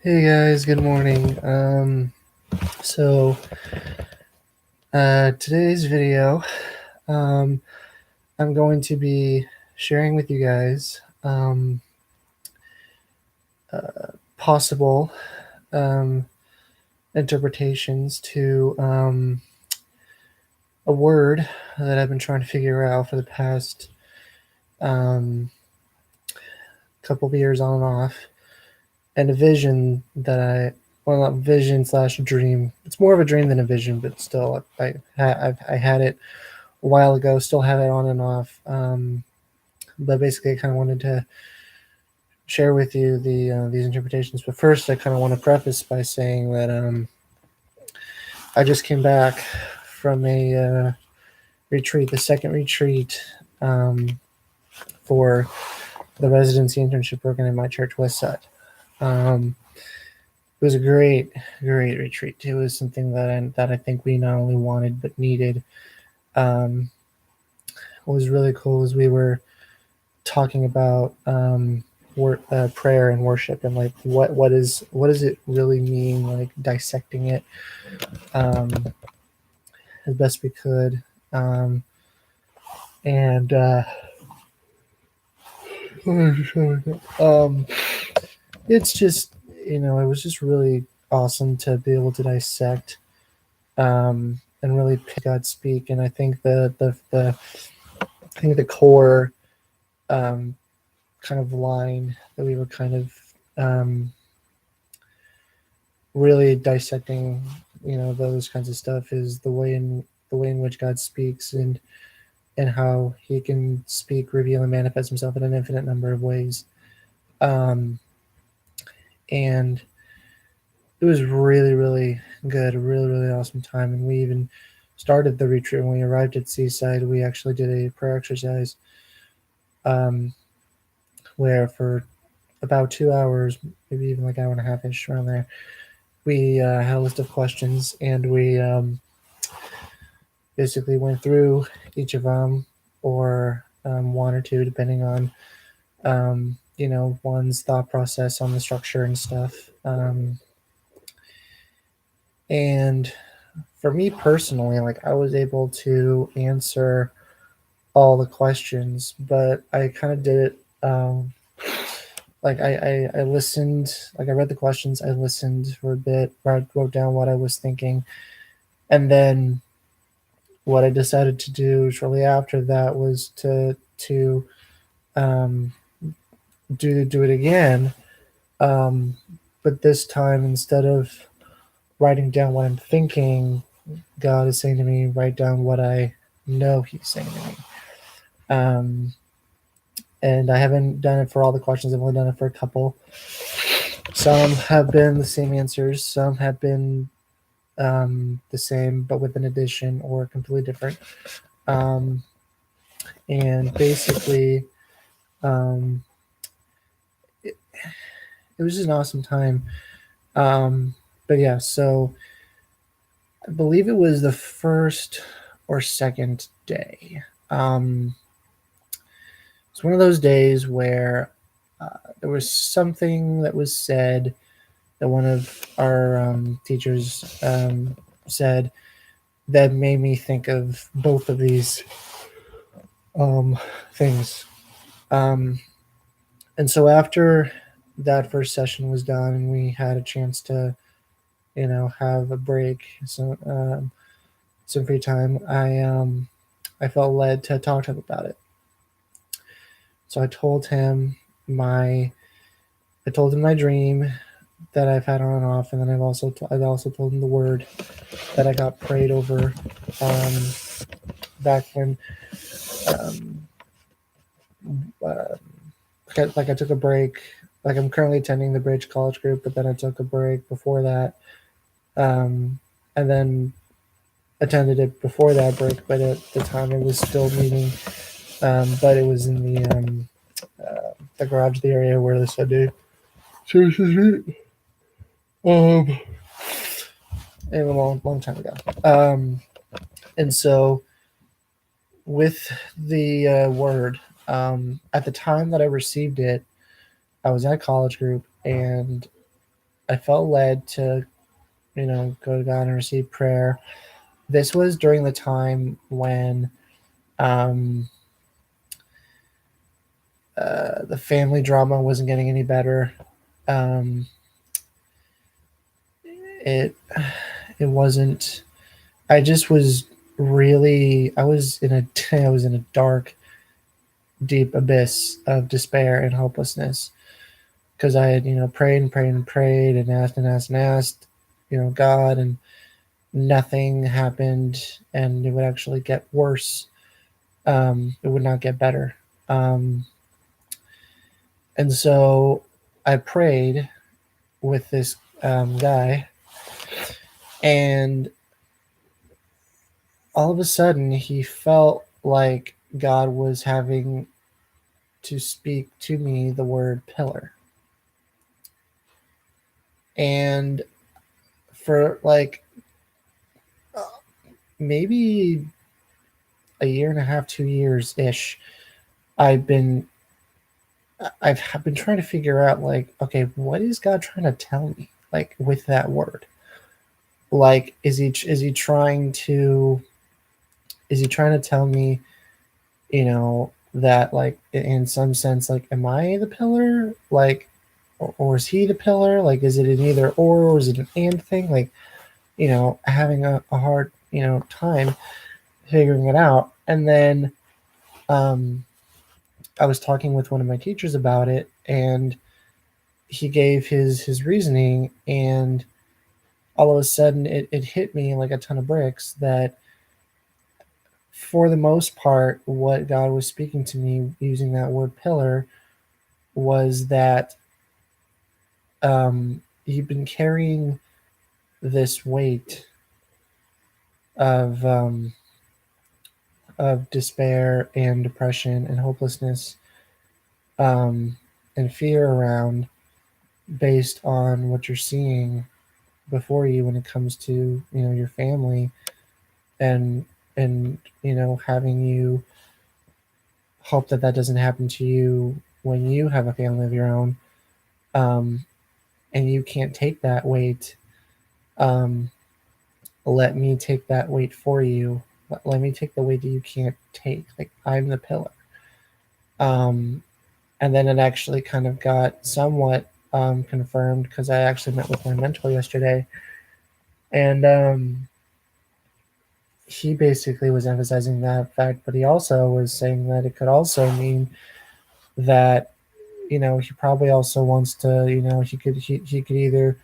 Hey guys, good morning. So today's video, um, I'm going to be sharing with you guys possible um, interpretations to a word that I've been trying to figure out for the past um, couple of years on and off, and a vision that well, not vision slash dream. It's more of a dream than a vision, but still, I had it a while ago. Still have it on and off. But basically, I kind of wanted to share with you these interpretations. But first, I kind of want to preface by saying that I just came back from a retreat, the second retreat um, for the residency internship program in my church, Westside. Um, it was a great retreat. It was something that I think we not only wanted but needed. Um, what was really cool is we were talking about prayer and worship, and like what does it really mean, like dissecting it um, as best we could, and um, it's just it was just really awesome to be able to dissect and really pick God speak. And I think the core um, kind of line that we were kind of really dissecting, those kinds of stuff is the way in which God speaks, and how He can speak, reveal, and manifest Himself in an infinite number of ways. Um, and it was really good, a really awesome time. And we even started the retreat when we arrived at Seaside. We actually did a prayer exercise, um, where for about 2 hours, maybe even like an hour and a half ish around there, we had a list of questions, and we basically went through each of them, or one or two, depending on one's thought process on the structure and stuff. And for me personally, like, I was able to answer all the questions, but I kind of did it. Like I listened, like I read the questions, I listened for a bit, wrote down what I was thinking, and then what I decided to do shortly after that was to um, do it again, um, but this time, instead of writing down what I'm thinking, God is saying to me, write down what I know He's saying to me. And I haven't done it for all the questions. I've only done it for a couple. Some have been the same answers. Some have been the same, but with an addition or completely different. Um, and basically, um, it, it was just an awesome time. But yeah, so I believe it was the first or second day. Um, it's one of those days where there was something that was said that one of our teachers said that made me think of both of these um, things. Um, and so after that first session was done and we had a chance to, have a break, some free time, I felt led to talk to him about it. So I told him my dream that I've had on and off, and then I've also told him the word that I got prayed over um, back when um, uh, like I took a break. Like, I'm currently attending the Bridge College group, but then I took a break before that, um, and then attended it before that break. But at the time, it was still meeting, but it was in the garage, the area where the Sunday services meet. Um, a long time ago. And so with the word, at the time that I received it, I was in a college group, and I felt led to, go to God and receive prayer. This was during the time when um, the family drama wasn't getting any better. Um, it it wasn't. I just was really. I was in a. I was in a dark, deep abyss of despair and hopelessness because I had prayed and prayed and prayed and asked and asked and asked, God, and nothing happened, and it would actually get worse. It would not get better. Um, and so I prayed with this guy, and all of a sudden he felt like God was having to speak to me the word pillar. And for like maybe a year and a half, 2 years ish, I've been I've been trying to figure out like, okay, what is God trying to tell me like with that word? Like, is he trying to tell me, that like in some sense, like, am I the pillar? Like, or is he the pillar? Like, is it an either or is it an and thing? Like, having a hard, time figuring it out. And then um, I was talking with one of my teachers about it, and he gave his reasoning, and all of a sudden it hit me like a ton of bricks that for the most part what God was speaking to me using that word pillar was that he'd been carrying this weight of despair and depression and hopelessness, um, and fear around based on what you're seeing before you when it comes to your family, and having you hope that that doesn't happen to you when you have a family of your own, um, and you can't take that weight. um, Let me take that weight for you. Let me take the weight that you can't take. Like, I'm the pillar. um, and then it actually kind of got somewhat confirmed because I actually met with my mentor yesterday, and he basically was emphasizing that fact, but he also was saying that it could also mean that he probably also wants to, he could either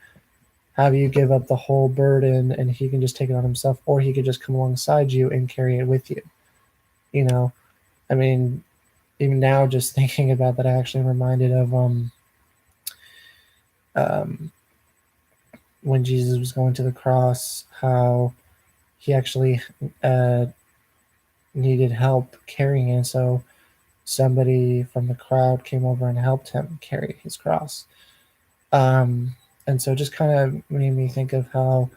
have you give up the whole burden and he can just take it on himself, or he could just come alongside you and carry it with you. You know, I mean, even now, just thinking about that, I actually reminded of um, when Jesus was going to the cross, how he actually uh, needed help carrying it. So somebody from the crowd came over and helped him carry his cross. Um, and so it just kind of made me think of how,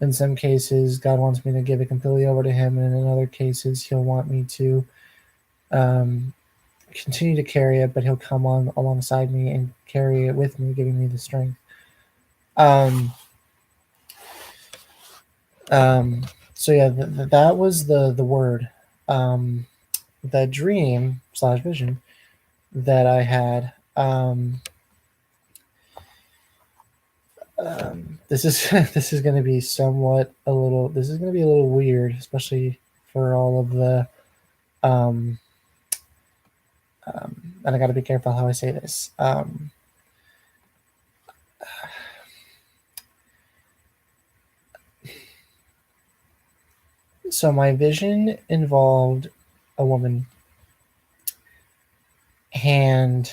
in some cases, God wants me to give it completely over to Him, and in other cases, He'll want me to um, continue to carry it, but He'll come on alongside me and carry it with me, giving me the strength. Um, so yeah, that was the word, um, the dream slash vision that I had. This is this is going to be somewhat a little. This is going to be a little weird, especially for all of the. Um, and I got to be careful how I say this. So my vision involved a woman, and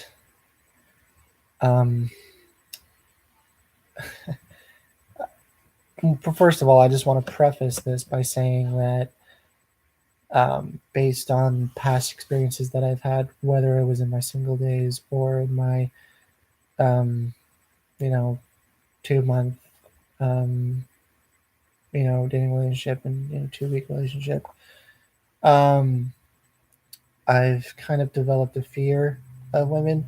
um, first of all, I just want to preface this by saying that based on past experiences that I've had, whether it was in my single days or in my, um, you know, 2 month, um, dating relationship and 2 week relationship, um, I've kind of developed a fear of women,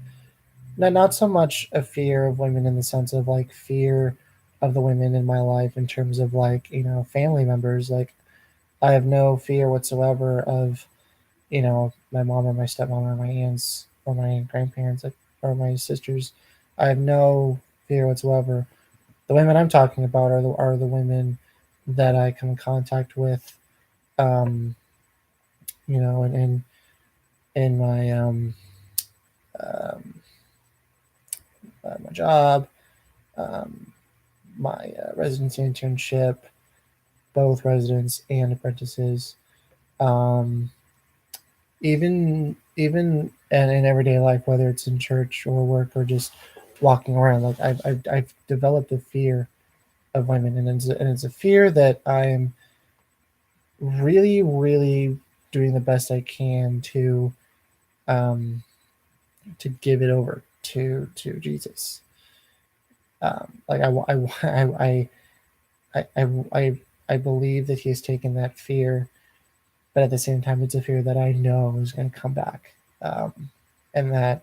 not so much a fear of women in the sense of like fear of the women in my life in terms of like, family members. Like I have no fear whatsoever of, my mom or my stepmom or my aunts or my grandparents, like, or my sisters. I have no fear whatsoever. The women I'm talking about are the women that I come in contact with, um, in my um, my job, um, my residency internship, both residents and apprentices. Um, even in everyday life, whether it's in church or work or just walking around, like I've developed a fear of women, and it's a fear that I'm really really doing the best I can um, to give it over to Jesus. Like I believe that He has taken that fear, but at the same time, it's a fear that I know is going to come back, um, and that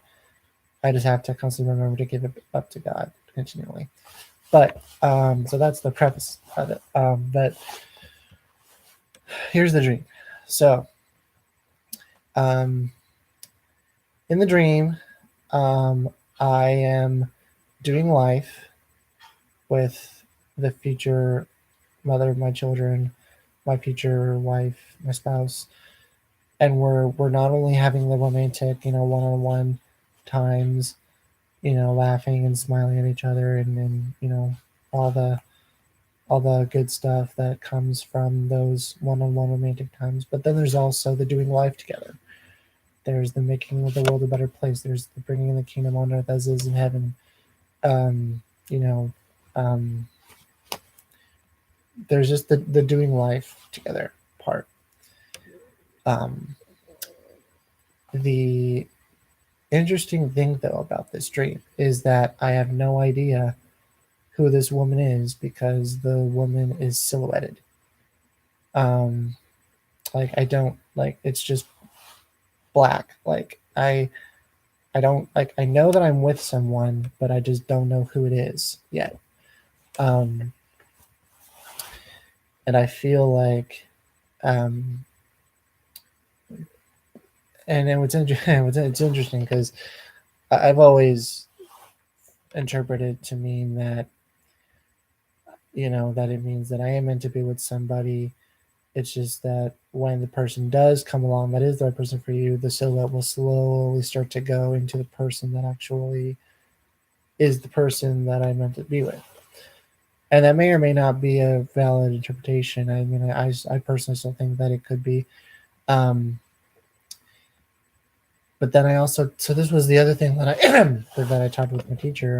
I just have to constantly remember to give it up to God continually. But so that's the preface of it. But here's the dream. So um, in the dream, um, I am doing life with the future mother of my children, my future wife, my spouse, and we're not only having the romantic, one-on-one times, laughing and smiling at each other, and all the good stuff that comes from those one-on-one romantic times. But then there's also the doing life together. There's the making of the world a better place. There's the bringing the kingdom on earth as is in heaven. Um, you know, um, there's just the doing life together part. Um, the interesting thing, though, about this dream is that I have no idea who this woman is because the woman is silhouetted. Um, like I don't like it's just black. Like I don't like I know that I'm with someone, but I just don't know who it is yet. Um, and I feel like um, and then what's interesting, it's interesting because I've always interpreted to mean that that it means that I am meant to be with somebody. It's just that when the person does come along, that is the right person for you, the silhouette will slowly start to go into the person that actually is the person that I meant to be with. And that may or may not be a valid interpretation. I mean, I personally still think that it could be. Um, but then I also, so this was the other thing that I that I talked with my teacher,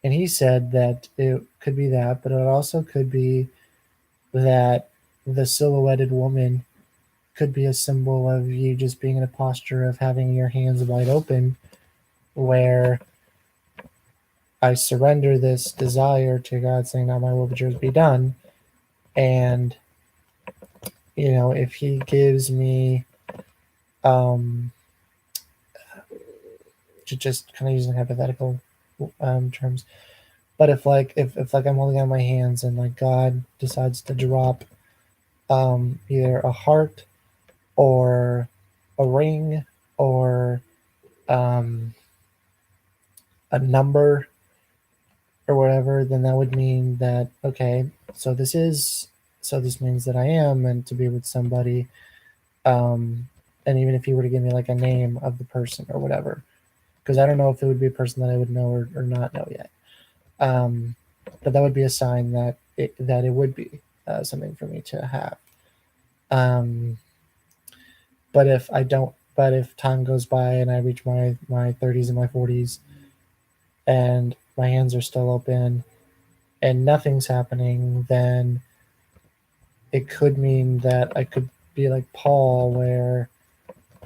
and he said that it could be that, but it also could be that the silhouetted woman could be a symbol of you just being in a posture of having your hands wide open, where I surrender this desire to God, saying, "Not my will, but yours be done." And if He gives me, um, just kind of using hypothetical terms, but if like I'm holding out my hands and like God decides to drop either a heart or a ring or um, a number or whatever, then that would mean that okay, so this means that I am meant to be with somebody. Um, and even if he were to give me like a name of the person or whatever, because I don't know if it would be a person that I would know or not know yet. Um, but that would be a sign that it would be something for me to have. Um, but if I don't, but if time goes by and I reach my 30s and my 40s and my hands are still open and nothing's happening, then it could mean that I could be like Paul, where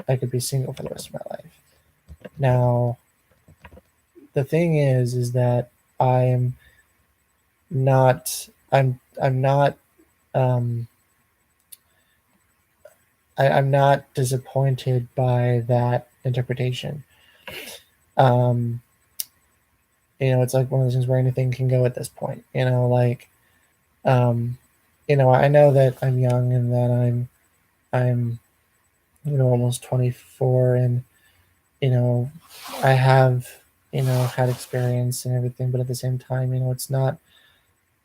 I could be single for the rest of my life. Now, the thing is that I'm I'm not um, I'm not disappointed by that interpretation. um, it's like one of those things where anything can go at this point. Um, I know that I'm young and that I'm almost 24, and you know, I have had experience and everything, but at the same time, it's not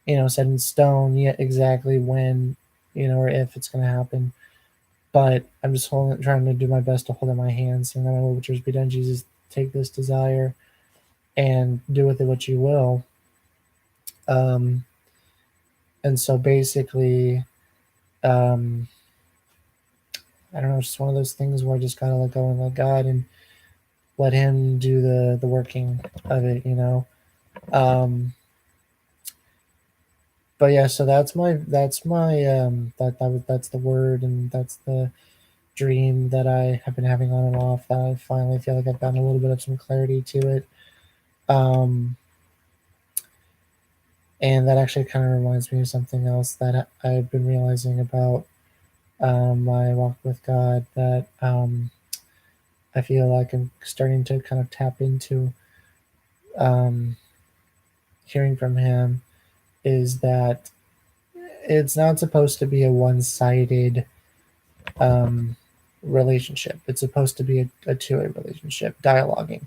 set in stone yet exactly when or if it's going to happen. But I'm just trying to do my best to hold in my hands, and then which is be done. Jesus, take this desire and do with it what you will. Um, and so basically, um, I don't know, it's just one of those things where I just gotta let go and let God and let Him do the working of it. But yeah, so that's the word, and that's the dream that I have been having on and off. That I finally feel like I've gotten a little bit of some clarity to it. Um, and that actually kind of reminds me of something else that I've been realizing about my walk with God. That I feel like I'm starting to kind of tap into um, hearing from Him. Is that it's not supposed to be a one-sided um, relationship. It's supposed to be a two-way relationship, dialoguing.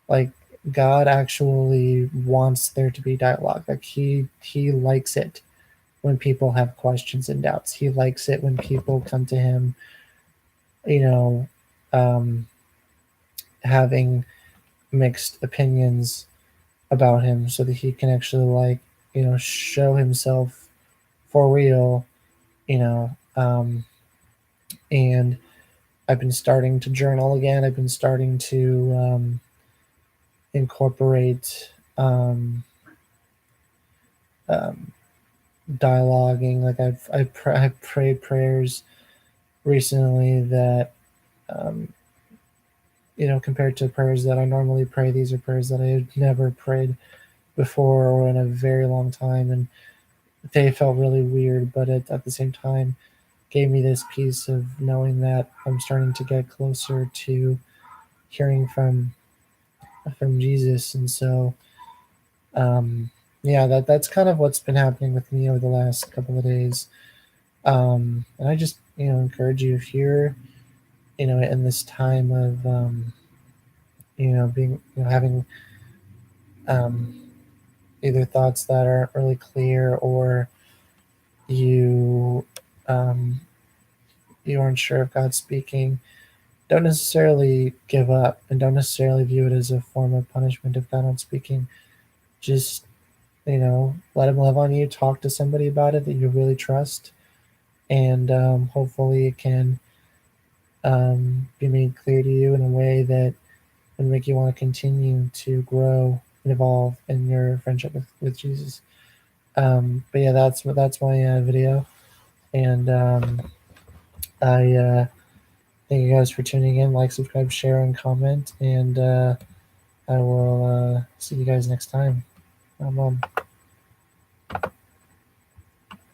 Like God actually wants there to be dialogue. Like he likes it when people have questions and doubts. He likes it when people come to him, you know, um, having mixed opinions about him, so that he can actually show himself for real. You know, and I've been starting to journal again. I've been starting to incorporate um, dialoguing. Like I've prayed prayers recently that um, compared to prayers that I normally pray, these are prayers that I had never prayed before or in a very long time, and they felt really weird, but at the same time gave me this piece of knowing that I'm starting to get closer to hearing from Jesus. And so um, yeah, that's kind of what's been happening with me over the last couple of days. And I just encourage you, if you're in this time of being having um, either thoughts that aren't really clear, or you um, you aren't sure if God's speaking, don't necessarily give up, and don't necessarily view it as a form of punishment if God not speaking. Just let Him love on you. Talk to somebody about it that you really trust, and hopefully it can be made clear to you in a way that would make you want to continue to grow and evolve in your friendship with Jesus. But yeah, that's my video, and I thank you guys for tuning in. Like, subscribe, share, and comment, and I will see you guys next time.